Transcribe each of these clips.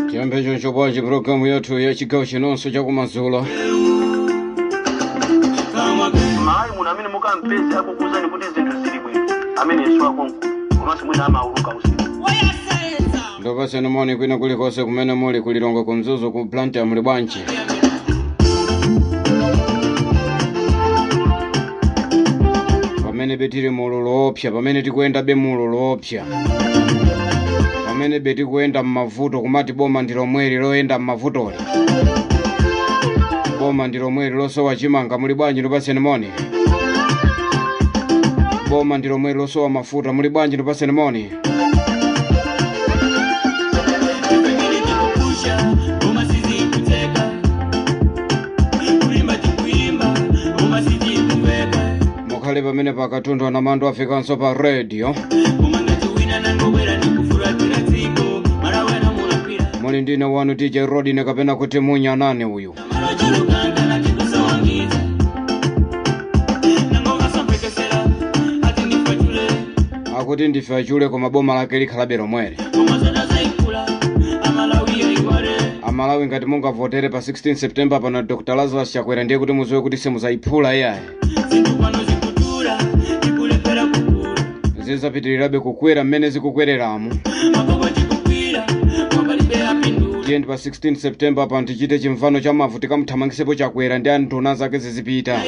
Chiyambe choncho bwanji programu yathu ya chigawo chinonso chakumadzulo. Mai munamene mukampeza akukuzani kuti zinthu zili bwino. Amene swako komanso mwina amauluka usiku. Ndopaseni moni kwina kulikonse kumene muli kulilongo kumzuzu ku Blantyre muli bwanji. Pamene betili mululu opsa, pamene tikuyenda be mululu opsa. Pamene beti kuyenda mmavuto kumati boma ndilo mweri loyenda mmavutoli. Boma ndilo mweri losowa chimanga muli bwanji ndopaseni moni. Boma ndilo mweri losowa mafuta muli bwanji ndopaseni moni. Mukhale pamene pakatundwa na Mando Africanso pa radio. Muli ndine wanu DJ Rodi nekapena kuti munya nane uyu. Akuti ndife achule koma boma lake likhalabe lomwere. Amalawi ngati mungavotere pa 16 September pana Dr. Lazarus Chakwera ndiye kuti muziwe kuti semuzayiphula iyaye. Zizapitirirabe kukwera mmene zikukwereramu. Tiyeni pa 16 September pa tichite chimvano cha mavu tikamuthamangisepo Chakwera ndi anthu zake zizipita.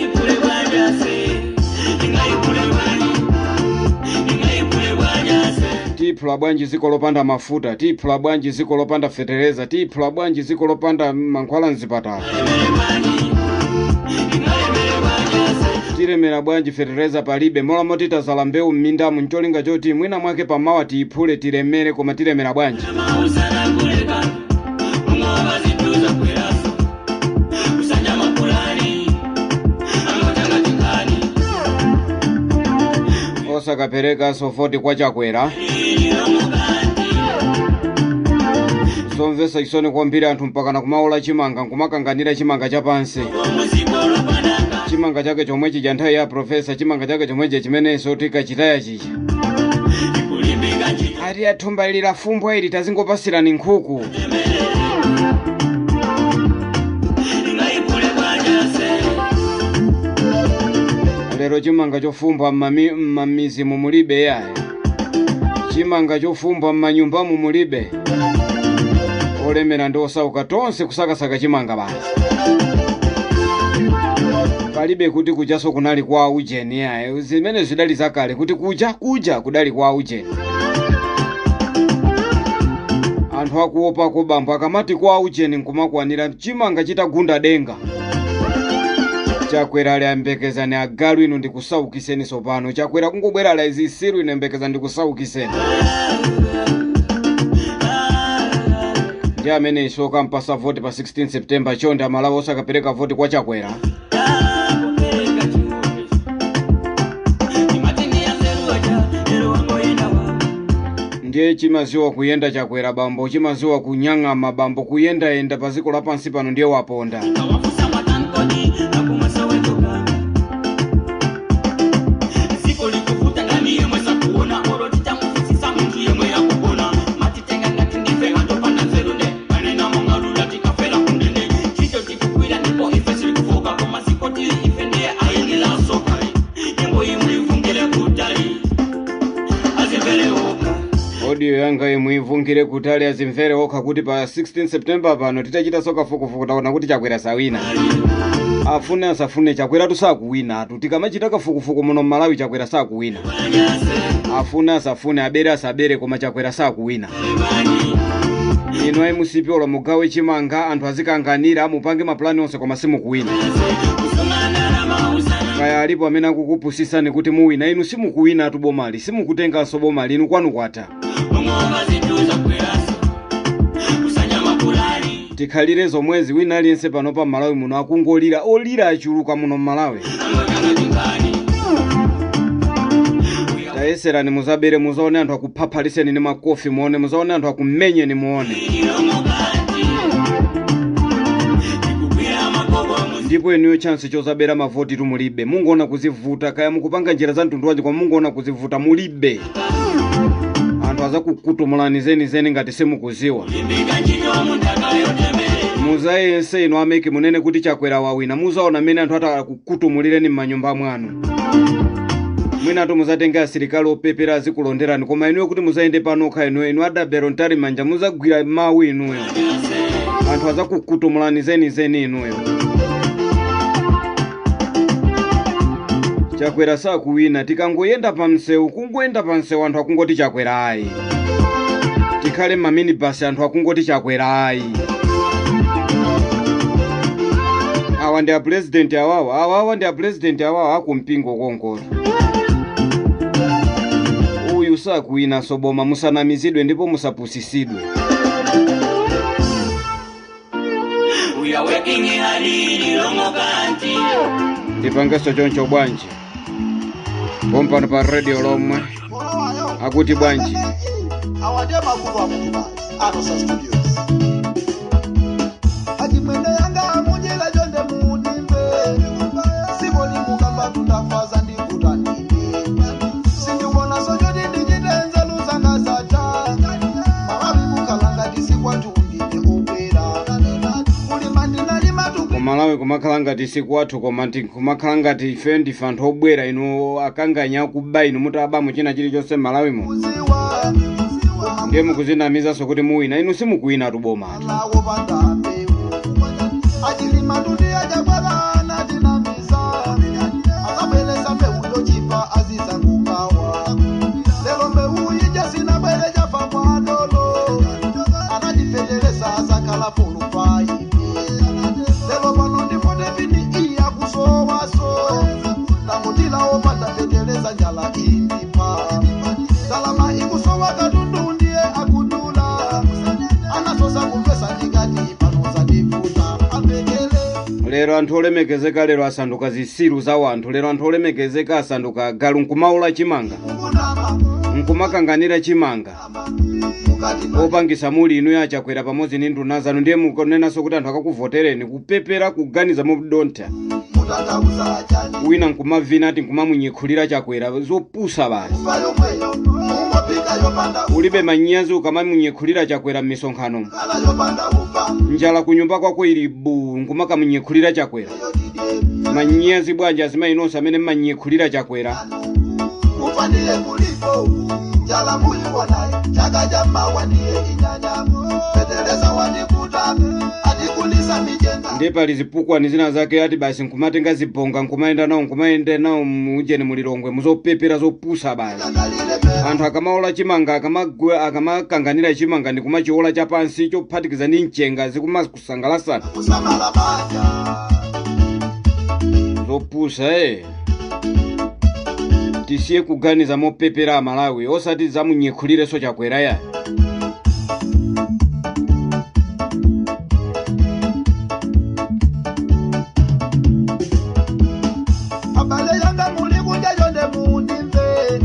Tiphula bwanji ziko lopanda mafuta, tiphula bwanji ziko lopanda fetereza, tiphula bwanji ziko lopanda mankhwala mzipatala. Tiremera bwanji fetereza palibe, mola moti tazala mbewu m'mindamu ncholinga choti mwina mwake pamawa tiiphule tiremere koma tiremera bwanji. Osakapereka sofoti kwa Chakwera. Somvesa isoni kwambiri anthu mpaka na kumaula chimanga nkumakanganira chimanga chapansi. Chimanga chake chomwechi cha nthawi ya profesa, chimanga chake chomwechi chimenenso tikachitaya chicha. Ati athumba ili la fumbwa ili tazingopasirani nkhuku. Lero chimanga chofumbwa mmamizi mumulibe yaye. Chimanga chofumbwa mmanyumba mumulibe. Olemera ndi osauka tonse kusakasaka chimanga basi. Palibe kuti kujaso kunali kwa ujeni yaye. Zimene zidali zakale kuti kuja kudali kwa ujeni. Anthu akuopa kubambo akamati kwa ujeni nkumakwanira chimanga chitagunda denga. Chakwera ali ambekezani agalu ino ndikusaukiseni sopano. Chakwera kungobwera la izisiru ino ambekeza ndikusaukiseni. Ndi amene isoka mpasa voti pa 16 September chonde Amalawi osakapereka voti kwa Chakwera. Ndiye chimaziwa kuyenda Chakwera bambo, chimaziwa kunyang'ama bambo, kuyenda paziko lapansi pano ndiye waponda. Audio yanga muivungire kutali azimvere okha kuti pa 16 September pano titachita soka fukufuku taona kuti Chakwera sawina. Afune asafune Chakwera tusakuwina atu tikamachita kafukufuku muno Malawi Chakwera sakuwina. Afune asafune abere asabere koma Chakwera sakuwina. Ino ayi musipiola mugawe chimanga anthu azikanganira amupange maplani onse koma simukuwina. Kaya alipo amene akukupusisani kuti muwina inu simukuwina atu bomali, simukutenganso bomali inu kwanu kwata. Tikhalire zomwezi wina aliyense pano pa Malawi muno akungolira olira achuluka muno Malawi. Tayeserani muzabere muzaone anthu akuphapaliseni ni makofi muone, muzaone anthu akumenyeni muone. Ndipo eniyo chance chozabera mavoti tumulibe. Mungoona kuzivuta kaya mukupanga njira za mtundu wanji kwa mungoona kuzivuta mulibe. Anthu azakukutumulani zenizeni ngati simukuziwa. Muzayense ino ameki munene kuti Chakwera wawina, muzaona mene anthu atakukutumulireni m'manyumba mwanu. Mwina to muzatenga asilikali opepera azikulonderani, koma inuyo kuti muzayende panokha inu adabero ntari manja muzagwira mawu inuyo. Anthu azakukutumulani zenizeni inuyo. Chakwera sakuwina, tikangoyenda pamsewu, kungoyenda pamsewu anthu akungoti Chakwera ayi. Tikhale maminibus anthu akungoti Chakwera ayi. Awa ndi a president awawa ndi a president awawa akumpingo konkola. Uyu sakuwina soboma, musanamizidwe ndipo musapusisidwe. Ndipangeso choncho bwanji. Pompano pa radio lomwe akuti bwanji. Awadya makulu amutuba Anosa Studios. Ati mwende yanga mujela jonde munimbe. Siboli mukamba tundafaza ndikuta nini. Sindiwona sojodi ndijitenze luzanga sacha. Mawabi kukalanga tisikwatu ndine opera. Mulimandi nalima tuku Malawi kumakhalanga tisikwatu komanti kumakhalanga tife ndife anthu obwera inu akanganya kuba inu mutaba muchina chilichonse Malawi mu. kuziwa. Ndiye mukuzinamiza sokuti muwina inu simukuwina tuboma. Lawo bandambe. Ajilima dunia jabala na dinamiza. Akabeleza meulo chipa aziza ngukawa. Lelo meu yijasi na bele jafa mwadolo. Anadifedeleza azakala fulu pai. Lelo bano ndifote vini iya kusowa so. Na mutila opanda fedeleza njala indipa. Salama ikusowa kadundu ndiye akudula. Anasosa kumfesa ndigati panoza difuta. Lero anthu olemekezeka lero asanduka zisiru za wanthu. Lero anthu olemekezeka asanduka galu nkumaula chimanga. Nkumakanganira chimanga. Opangisa muli inu ya Chakwera pamodzi ndi nduna zanu, ndiye mukonenanso kuti anthu akakuvotereni kupepera kuganiza mobudonta. Wina nkumavina ati nkumamunyikhulira Chakwera zopusa basi. Ulibe manyazi ukamamunyikhulira Chakwera m'misonkhano. Njala kunyumba kwako ili bu nkumakamunyikhulira Chakwera. Manyazi bwanji azima inonse amene mmanyikhulira Chakwera. Mufandile kulipo jala muyi wanayi chakaja mawaniye inyanya feteleza wanikuta adikulisa mijenga. Ndiye pali zipukwa zina zake ati basi nkumatenga zibonga nkumaenda nawo mujeni mulilongwe muzopepera zopusa basi. Anthu akamaola chimanga akamakanganira chimanga ndikumachiola chapansi chophatikiza ndi mchenga zikumakusangalasana. Kusamala banja Zopusa tisiye kuganiza mopepera Malawi osati zamunyikhulireso Chakwera ya. abale yanga muli kunja yonde munimbe.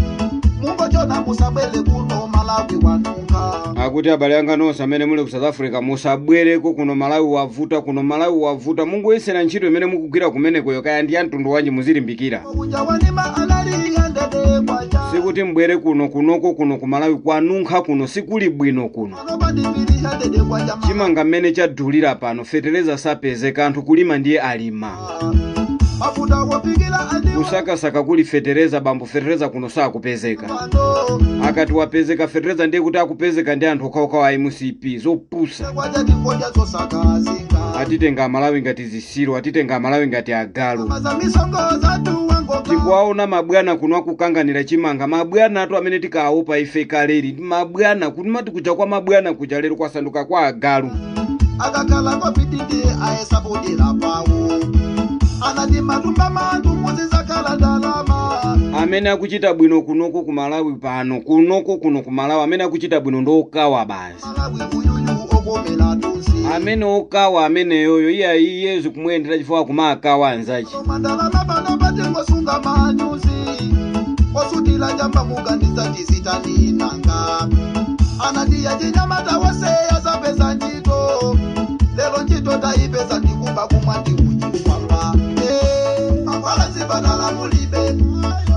Mungo chona musabele kuno Malawi wanuka. Akuti abale yanga nonse amene muli ku South Africa musabwereko kuno Malawi wavuta. Mungu yesera ntchito imene mukugwira kumeneko kaya ndi antundu wanji muzilimbikira. Kuja wanima anali yandede kwaja. Sikuti mbwere kuno ku Malawi kwanunkha kuno sikuli bwino kuno. Anobandipiri yandede kwaja. Chimanga mmene chadulira pano fetereza sapezeka anthu kulima ndiye alima. Mafuta wopikila andi Kusakasaka kuli fetereza bambo fetereza kuno sakupezeka. Akati wapezeka fetereza ndiye kuti akupezeka ndi anthu okhaokhawa a MCP zopusa. kwaja tifoja zosakazinga. Atitenga Malawi ngati zisiru, atitenga Malawi ngati agalu. Mazamisongoza tuwangoka. Tikuwaona mabwana kuno akukanganira chimanga. Mabwana atu amene tikaopa ife kaleri. Mabwana kunimati kuja kwa mabwana kuja lero kwasanduka kwa agalu. Akakala kwa pitindi aesabudira pawo. Anadi matumba mandu muzi zakala dalama. Amene akuchita bwino kunoko ku Malawi pano. Kunoko kuno ku Malawi amene akuchita bwino ndokawa basi. Malawi uyuyu ogomela tunsi. Amene okawa amene yoyo iye zikumuyendera chifukwa kumakawa anzachi. Mandalana bano batengo sunga manyuzi. Osutila jamba mugandiza jisitani nanga. Anadi ya jinyamata wase ya zapesa njito. Lelo njito taipesa ndikuba kumwandi ujikwamba. Mangwala zibadala mulibe.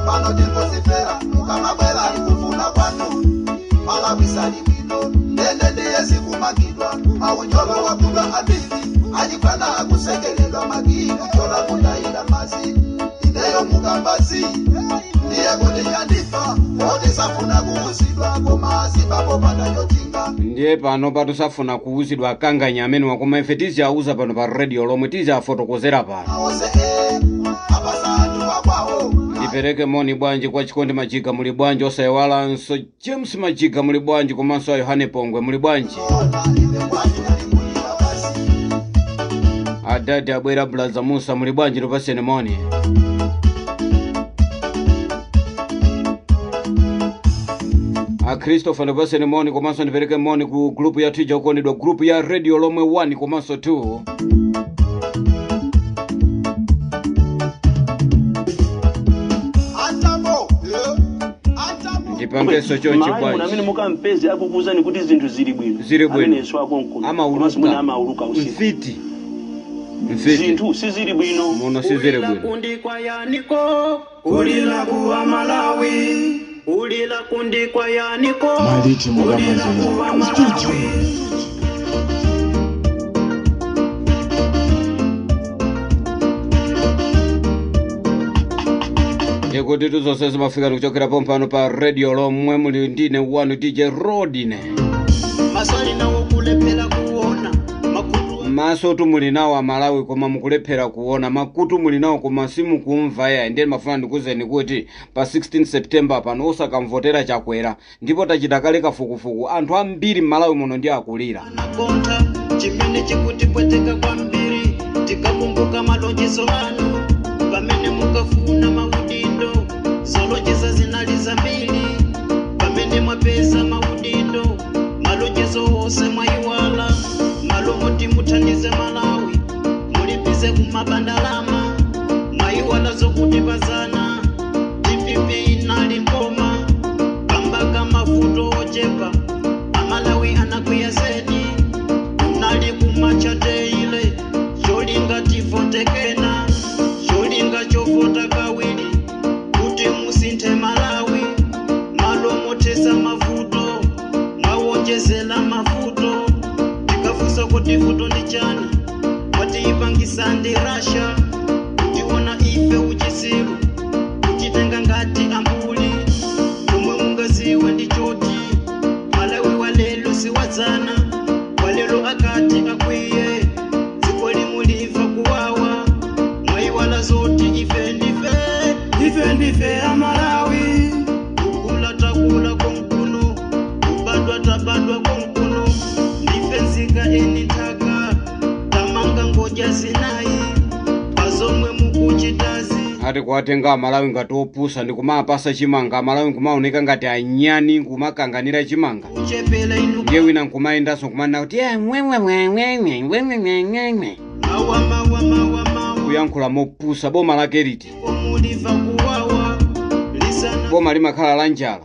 Pano tengo sifera. Mukamabwela ikufuna kwanu. Malawi sali bwino nende ndiye sikumangidwa maunyolo wakuba abili ajikwana akusekelelwa magini tola kundayila mazi ineyo mukambazi ndiye kuti yandifa oti safuna kuuzidwa komazi papo panayotinga ndiye pano patusafuna kuuzidwa akanganya amene wakoma ife tizauza pano pa radio lomwe tizafotokozera pano aose apasantu wakwawo ndipereke moni bwanji kwa Chikondi Majiga muli bwanji, osayiwalanso James Majiga muli bwanji, komanso a Yohane Pongwe muli bwanji, adadi abwera Blaza Musa muli bwanji, tupaseni moni. A Christopher tupaseni moni, komanso ndipereke moni ku grupu ya Tija Ukondedwa, grupu ya radio lomwe 1 komanso 2. Ndipangeso chonchi bwanji. Amene mukampeze akukuzani kuti zinthu zili bwino. Zili bwino. Amene yesu akonkulu. Amauluka usiku. Mfiti. Zinthu sizili bwino. Muno sizili bwino. Kundi kwa yaniko. Ulila kuwa Malawi. Ulila kundi kwa yaniko. Maliti Ulila kuwa Malawi. Yekuti tuzonse zimafika kuchokera pompano pa radio lomwe muli ndine wanu DJ Rodine. Maswali nawo kulephera kuona. Maso tumuli nawo Malawi koma mukulephera kuona, makutu muli nawo koma simukumva ya. Ndiye mafuna ndikuzeni kuti pa 16 September pano osakamvotera Chakwera ndipo tachita kale kafukufuku, anthu ambiri Malawi muno ndi akulira. Anakonta chimene chikuti pweteka kwambiri tikakumbuka malonjezo anu pamene mukafuna maudindo zolonjeza zinali zambiri pamene mwapeza maudindo malonjezo onse mwayiwala malomoti muthandize Malawi mulipize kumabandalama mwayiwala zokuti pazana TPP inali mpoma kambaka mavuto ochepa Malawi anakwiya zedi unali kumachate ile cholinga tivotekena cholinga chovota kawiri kuti musinthe Malawi malomotesa mavuto mwawonjezela mavuto tikafusa kuti vuto ndi chani watiyipangisa ndi Russia tiona ife uchisiru kuchitenga ngati ambuli tomwe mungaziwe ndi choti Malawi walelo siwadzana walelo akati akwiye dziko limuliva kuwawa mwayiwala zoti ife ndife Amalawi kukula takula konkuno kubadwa tabadwa konkuno ndife nzika enitaka tamanga ngoja zinayi pazomwe mukuchitazi Ati kuwatenga Malawi ngati opusa ndi kumapasa chimanga, Malawi kumaoneka ngati anyani kumakanganira chimanga. uchepela inu Ndiye wina nkumayendanso kumanena kuti mawa kuyankhula mopusa boma lake liti. omuliva kuwawa lisana Boma limakhala la njala,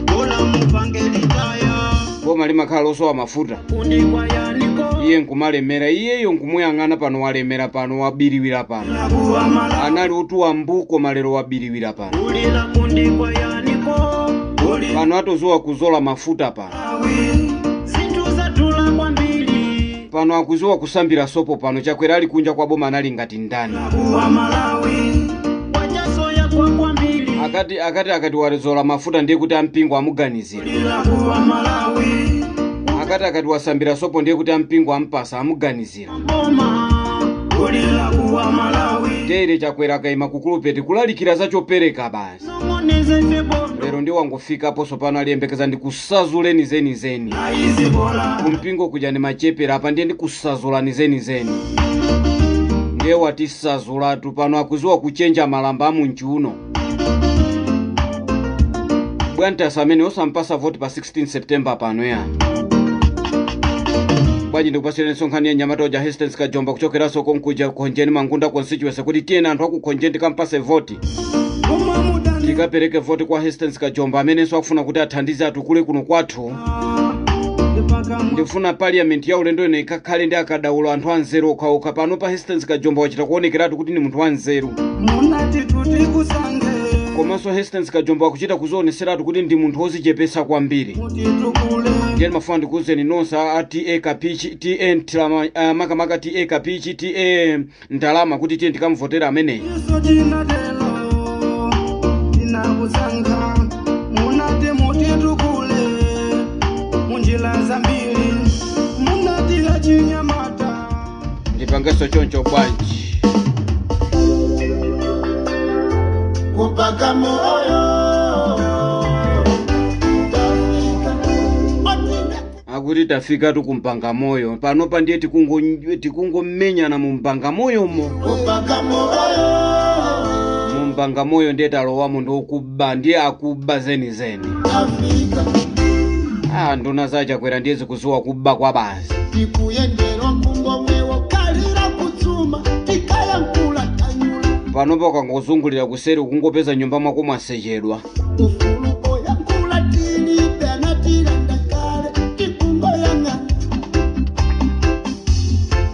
bola mupange litaya boma limakhala losowa mafuta. kundi kwa yaniko Iye nkumalemera, iyeyo nkumuyang'ana pano walemera pano wabiriwira pano. kuwa Malawi Anali utuwa mbuko malero wabiriwira pano. ulila kundi kwa yaniko ulila Pano atozowa kuzola mafuta pano. zinthu zatula kwambiri Pano akuzowa kusambira sopo pano. Chakwera ali kunja kwa boma anali ngati ndani. kuwa Malawi wachasoya kwa kwambiri Akati warizola mafuta ndiye kuti ampingo amuganizira. ulila kuwa Malawi Akati wasambira sopo ndiye kuti ampingo ampasa amuganizira. boma ulila kuwa Malawi Tere Chakwera kaima kukulupeti kulalikira za chopereka basi. songoneze febondo Lero ndi wangofika poso pano aliyembekeza ndi kusazuleni zeni. aizi bola Kumpingo kuja ndi machepera apa ndiye ndi kusazulani zeni. Ndiye watisazulatu pano akuziwa kuchenja malamba amunchuno. Bwantasa amene osampasa voti pa 16 September pano ya. Bwanji ndikupasireni nkhani ya Nyamata oja Hastings Kajomba kuchokeraso konkuja kukhonjeni Mangunda constituency kuti tiyena anthu akukhonjeni tikampase voti. Tikapereke voti kwa Hastings Kajomba amenenso akufuna kuti athandize atukule kuno kwathu. Ndifuna parliament ya ulendo ine ikakhale ndi akadaulo anthu anzeru okhaokha pano pa Hastings Kajomba wachita kuonekeratu kuti ni munthu wanzeru. komanso Hastings Kajombo akuchita kuzioneseratu kuti ndi munthu wozichepesa kwambiri. Ndiye mafuna ndikuuzeni nonse a TA Kapichi, TA Ntilama, makamaka TA Kapichi, TA Ndalama kuti tiye ndikamvotera ameneyi. Ndipangeso choncho bwanji. Kupaka moyo akuti tafika tukumpanga moyo pano pandiye tikungomenyana mu mpanga moyo mo. kupaka moyo Mu mpanga moyo ndiye talowamo ndi okubba ndiye akubba zenizeni. Afrika Nduna zachakwera ndiye zikuzuwa kubba kwa basi. tikuyenderwa kumbo mwewo kalira kutsuma tikaya mkula tanyula Panopo kangozungulira kuseri kungopeza nyumba mwako mwasechedwa. ufulu oya mkula tili pena tilanda kale tikungo yanga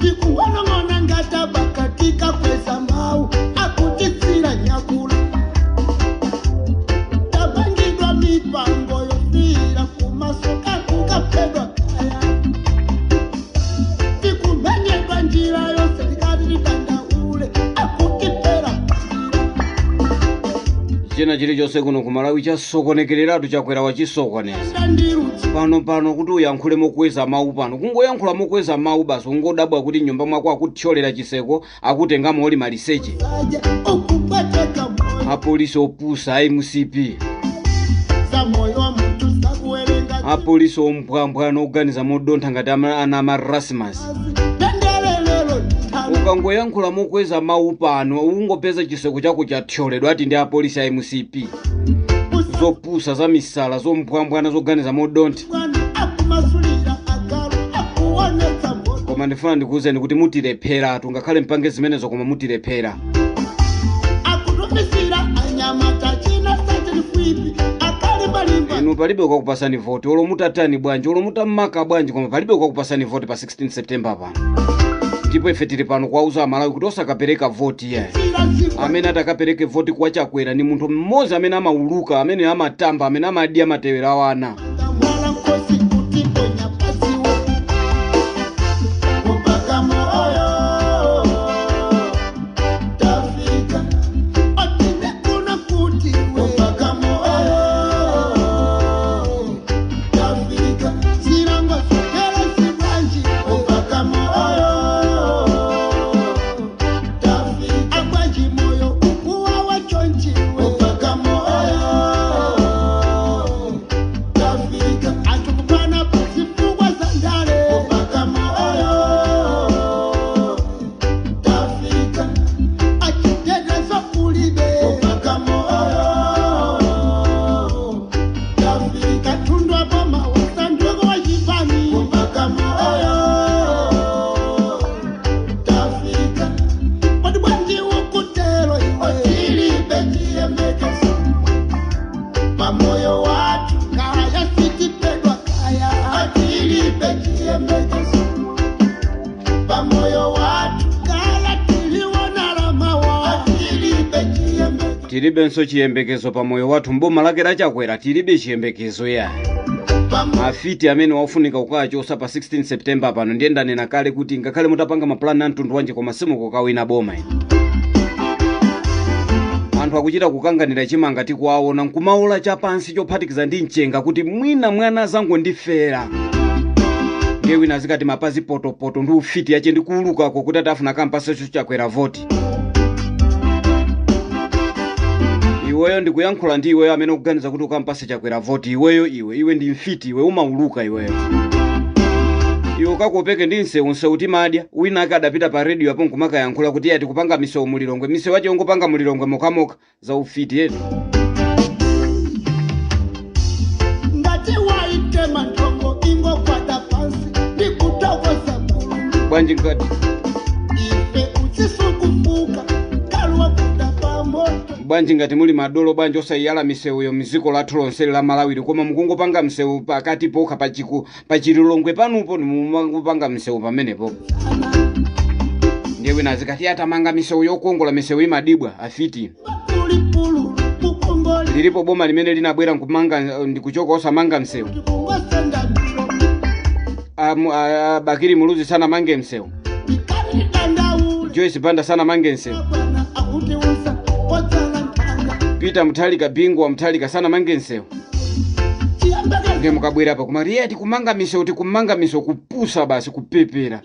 tikuwana ngona ngata bakatika kweza mau akutitsira nyakula tabangidwa mipango yofira kumasoka kukapedwa kaya tikumenyedwa njira yose likatitanda ule akutipera China chilichonse kuno kumalawi chasokonekereratu chakwera wachisokoneza. ndirutsi Pano kuti uyankhule mokweza mawu pano. Kungoyankhula mokweza mawu basi ungodabwa kuti nyumba mwako akuthyolera chiseko akutengamo oli maliseche. aje ukupateka moyo Apolisi opusa MCP. za moyo wa mtu sakuwerenga Apolisi ompwambwa anoganiza modontha ngati ana Marasmus. tendelelelo thamu Ukangoyankhula mokweza mawu pano ungopeza chiseko chako chathyoledwa ati ndi apolisi a MCP. Zopusa za misala zompwambwana zoganiza modontha. bwana akumasulira agalu akuonetsa moyo Koma ndifuna ndikuuzeni kuti mutilepheratu ngakhale mpange zimenezo koma mutilephera. akutumisira anyamata china satilifipi akalibalimba Inu palibe ukakupasani vote olo mutatani bwanji olo mutammaka bwanji koma palibe ukakupasani vote pa 16 September pano. Ndipo ife tili pano kuwauza amalawi kuti osakapereka vote ye. Amene atakapereke vote kwa chakwera ni munthu mmodzi amene amauluka amene amatamba amene amadi amatewera wana. mwala nkosi kutiponya pasiwo kupaka moyo tafika otine kuna kuti kupaka moyo tafika sirango sokera sibwanji kupaka moyo tafika abwanji moyo ukuwa wachonji kupaka moyo tafika atukupana pasifugwa sandale kupaka moyo tafika achitegezo kulibe kupaka moyo tafika tundwa boma wasandwego wajibani kupaka moyo tafika padibwanji ukutelo otilibe chiembekeso pamoyo watu kaya sitipedwa kaya atilibe chiembekeso pamoyo watu kaya tiliwona lamawa atilibe chiembekeso Tilibenso chiyembekezo pamoyo wathu mboma lake la chakwera tilibe chiyembekezo ya. Afiti amene wafunika ukachosa pa 16 September pano ndiye ndanena kale kuti ngakhale mutapanga mapulani a mtundu wanji koma simukukawina boma ino. Anthu akuchita kukanganira chimanga tikuwaona nkumaula chapansi chophatikiza ndi mchenga kuti mwina mwana zangu ndifera. Ndiye wina zikati mapazi potopoto ndi ufiti yache ndikuulukako kuti atafuna kampasecho chakwera voti. Iweyo ndikuyankhula ndi iweyo amene ukuganiza kuti ukampase chakwera voti iwe ndi mfiti iwe umauluka iweyo. Iwe ukakopeke ndi nsewu timadya wina akadapita pa radio apo nkumakayankhula kuti ati kupanga misewu mulilongwe misewu ache ungopanga mulilongwe mokamoka za ufiti yetu. ngati waitema ntongo ingo kwada pansi ndikutokoza mulungu Bwanji ngati ife utsisukufuka kalwa kuda pamoto bwanji ngati muli madolo bwanji osayala misewu yo miziko lathu lonse la Malawi koma mukungopanga msewu pakati pokha pachililongwe panupo nimupanga msewu pamenepo. Ndiye wina zikati atamanga misewu yokongola misewu imadibwa afiti. kulipulu lilipo boma limene linabwera nkumanga ndikuchoka osamanga msewu. Bakiri Muluzi sana mange msewu. Joyce Banda sana mange msewu. Peter Muthalika bingwa Muthalika sana mange msewu. Nge mukabwera hapa kumaria tikumanga misewu tikumanga misewu kupusa basi kupepera.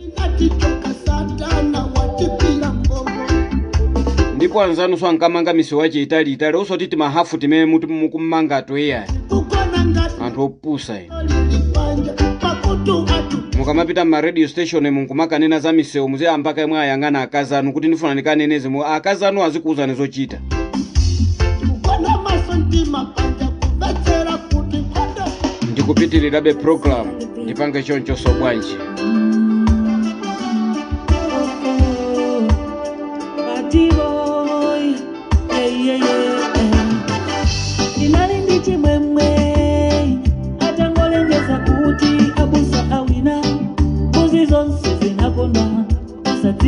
Ndipo anzanu so ankamanga misewu wache Itali oso titi mahafu timene mukumanga atoeya. Anthu opusa mukamapita ma radio station munkumaka nena za misewu muze ambaka imwe ayangana akazanu kuti ndifuna ndikaneneze mu akazanu azikuuzani zochita. Ndikupitirirabe program ndipange choncho so bwanji.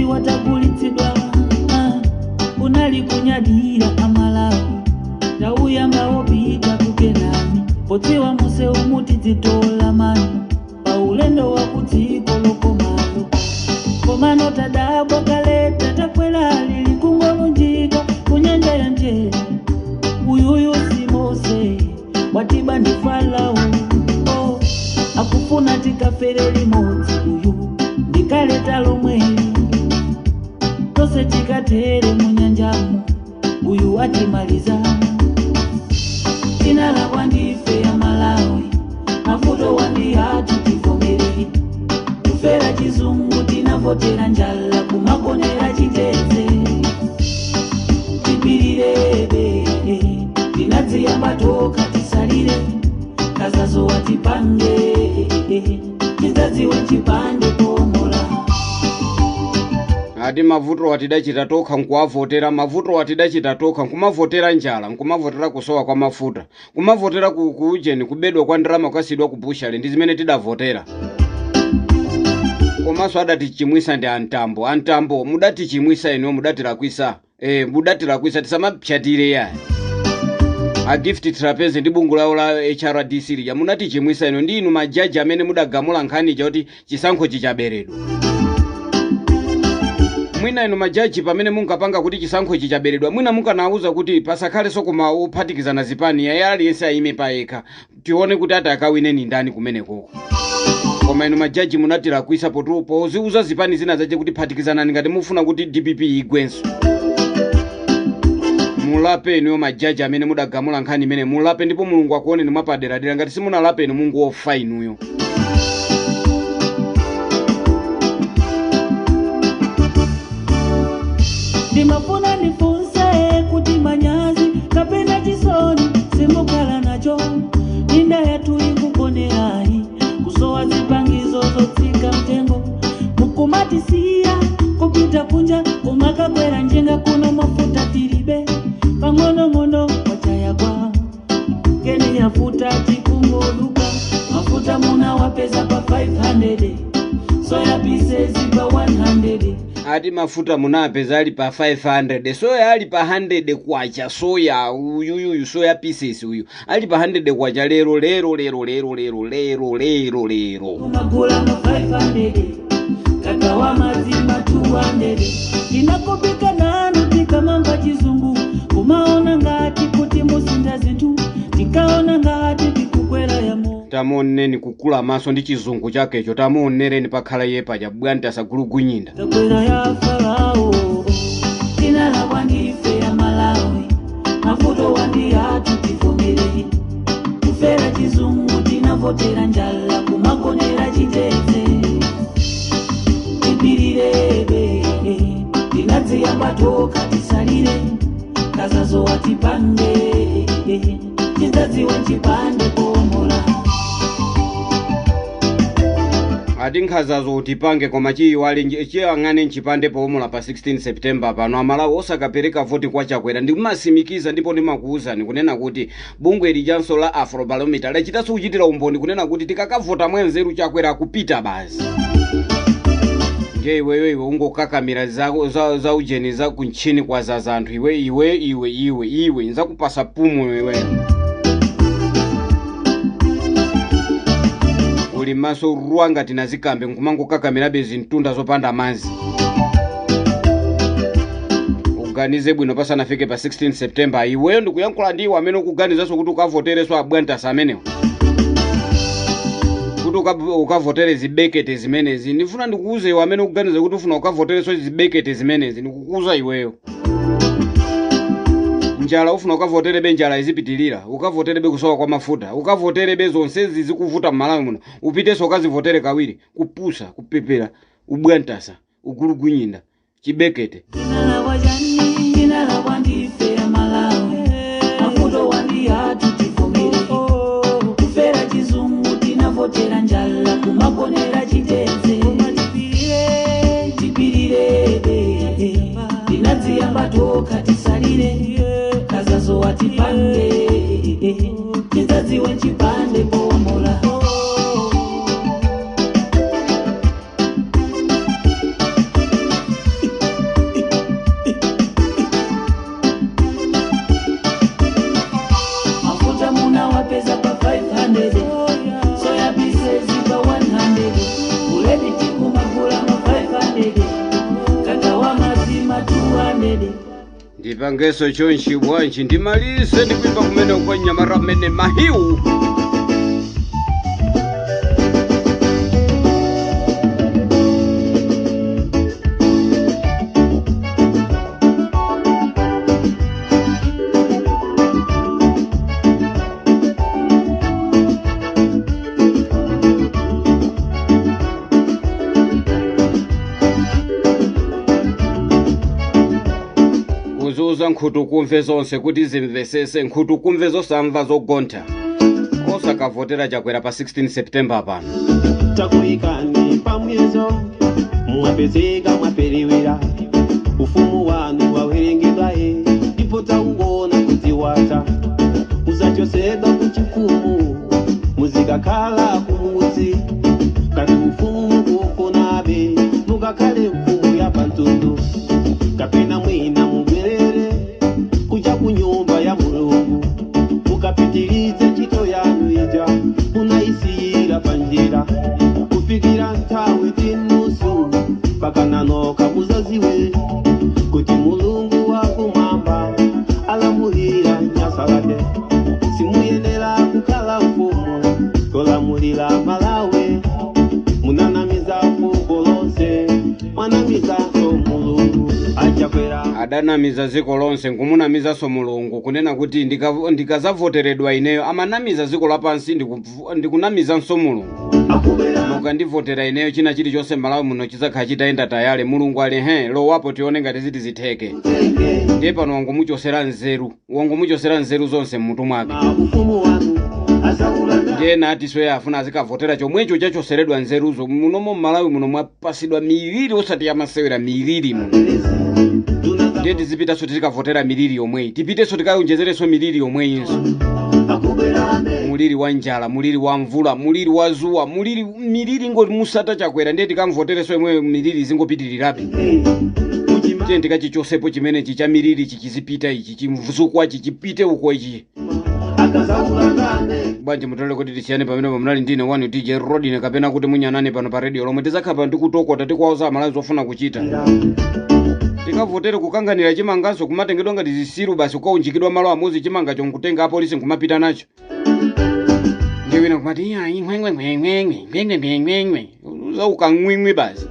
Watagulitsidwa unali kunyadira amalawi tauyamba opita kukenani potiwa muse umuti dzitola mano paulendo wa kudziko lokomalo komano tadabwa kaleta takwela lili kungolunjika kunyanja ya njera uyuyu simose watiba ndi Farao akufuna tikafere limodzi uyu ndikaleta lomweli tose tikatere munyanjamu uyu watimaliza tinala wandife ya Malawi mafuto wandi hatu tivomere kufera chizungu tinavotera njala kumakonera chiteze tipirirebe tinadziyamba toka tisalire kazazo watipange tizadziwe chipande pomola. Ati mavuto watidachita toka nkuavotera mavuto watidachita toka nkumavotera njala nkumavotera kusowa kwa mafuta kumavotera kuujeni kubedwa kwa ndrama kwasidwa kupushale ndi zimene tidavotera. Komaso adatichimwisa ndi antambo mudatichimwisa ino mudatilakwisa mudatilakwisa tisamapyatire ya a gift trapeze ndi bungu lawo la HRDC lija munatichimwisa ino ndi inu majaji amene mudagamula nkhani choti chisankho chichaberedwa. Mwina inu majaji pamene munkapanga kuti chisankho chichaberedwa mwina munkanauza kuti pasakhale sokoma uphatikizana zipani ya aliyense ayime paeka tione kuti atakawine ni ndani kumene koko. Koma inu majaji munatilakwisa potupo ziuza zipani zina zaje kuti phatikizana ngati mufuna kuti DPP igwenso. Mulape inu majaji amene mudagamula nkhani imene mulape ndipo Mulungu akuone ni mwapadera ngati simunalape inu Mungu ofa inuyo. Ndimafuna nifunse kuti manyazi kapena chisoni simukhala nacho inda yathu ikukonerayi kusowa zipangizo zotsika mtengo mukumatisiya kupita kunja kumakakwera njenga kuno mafuta tilibe pang'onong'ono wachayagwa kene yafuta tikungoluka mafuta muna wapeza pa 500 soya pieces pa 100. Ati mafuta munapeza ali pa 500 soya ali pa 100 kwacha soya uyu soya pieces uyu ali pa 100 kwacha lero unagula na 500 kagawa mazima 200 inakopika nanu tikamamba chizungu kumaona ngati kuti musinda zinthu tikaona ngati tikukwera yamo tamoneni kukula maso ndi chizungu chakecho tamonereni pakhala yepa chabwanti asagulugunyinda takwera ya Farao tinala wandife ya Malawi mafuto wandi hatu tivomere kufera chizungu tinavotera njala kumakonera chiteze tipirirebe tinadziyamba toka tisalire kazazo watipange tizadziwe chipande pomola. Ati nkhazazo utipange koma chiyiwali chiyang'ane nchipande pomola pa 16 September pano amalawi osakapereka voti kwa chakwera ndimasimikiza ndipo ndimakuuzani kunena kuti bungwe lijanso la Afrobarometer lachitaso kuchitira umboni kunena kuti tikakavota mwenzeru chakwera kupita basi nje iwe ungokakamira za ujeni za kunchini kwa zazanthu iwe nzakupasa pumu iwe uli maso ruwanga tinazikambe nkumangokakamira bezintunda zopanda manzi uganize bwino pasanafike pa 16 September iweyo ndikuyankhula ndiwo amene ukuganizaso kuti ukavotereswa abwantasa amenewo kuti ukavotere zibekete zimenezi. Ndifuna ndikuuze iwe amene ukuganiza kuti ufuna ukavotereswa zibekete zimenezi, ndikukuuza iweyo njala ufuna ukavoterebe njala izipitilira, ukavoterebe kusowa kwa mafuta, ukavoterebe zonsezi zikuvuta m'Malawi muno, upiteso ukazivotere kawiri, kupusa, kupepera, ubwantasa, ugulugunyinda, chibekete. Votera njala kumaponera chitenze tipirire ndinadziyamba toka tisalire kazazo watipange tidzadziwe chipande pomola mafuta muna wapeza pa 500 ndipangeso chonchi bwanji ndimalise ndikuimba kumene kwa Nyamara mene mahiu kuzuza nkhutu kumve zonse kuti zimvesese nkhutu kumve zosamva zogontha osakavotera chakwera pa 16 September pano takuyikani pamwezo mwapezeka mwaperiwera ufumu wanu wawerengedwaye ndipo tauona kudziwata muzachosedwa kuchifumu muzikakhala kumudzi kati ufumu kukonabe mukakhale mfumu ya pantundu kapena mwina mubwerere kuja kunyumba ya Mulungu mukapitilize chito yanu ija munaisiyira panjira kufikira nthawi tinusu pakananoka muzaziwe kuti Mulungu wakumwamba alamulira nyasa lake simuyenera kukhala mfumu tolamulira Malawi munanamiza fuko lonse mwanamizanso Mulungu adanamiza ziko lonse nkumunamizaso Mulungu kunena kuti ndikazavoteredwa ineyo amanamiza ziko lapansi ndikunamizanso Mulungu mukandivotera ineyo china chilichonse Malawi muno chizakhala chitayenda tayale Mulungu ali lowapo tione ngati ziti zitheke ndiye pano wangomuchosera nzeru zonse mmutu mwake ndiye nati soya afuna azikavotera chomwecho chachoseredwa nzeruzo munomo Malawi muno mwapasidwa miliri osati yamasewera miliri muno ndiye tizipitaso tikavotera miliri yomweyi tipiteso tikayonjezereso miliri yomweyinso muliri wa njala muliri wa mvula muliri wa zuwa miliri ngoti musata chakwera ndiye tikamvotereso yomweyo miliri zingopitirirabe tiye ndikachichosepo chimene chicha miliri chichizipita ichi chimvuzukwa chichipite uko ichi bwanji mutole kuti tisiyane pamene munali ndine wanu DJ Rodine kapena kuti munyanane pano pa radio lomwe tizakhala ndikutokota tikwauza Malawi zofuna kuchita tikavotere kukanganira chimanganso kumatengedwa ngati zisiru basi ukaunjikidwa malo amozi chimanga chonkutenga apolisi nkumapita nacho ndiwina kumati ngwengwengwengwengwengwengwengwengwe uza ukangwingwi basi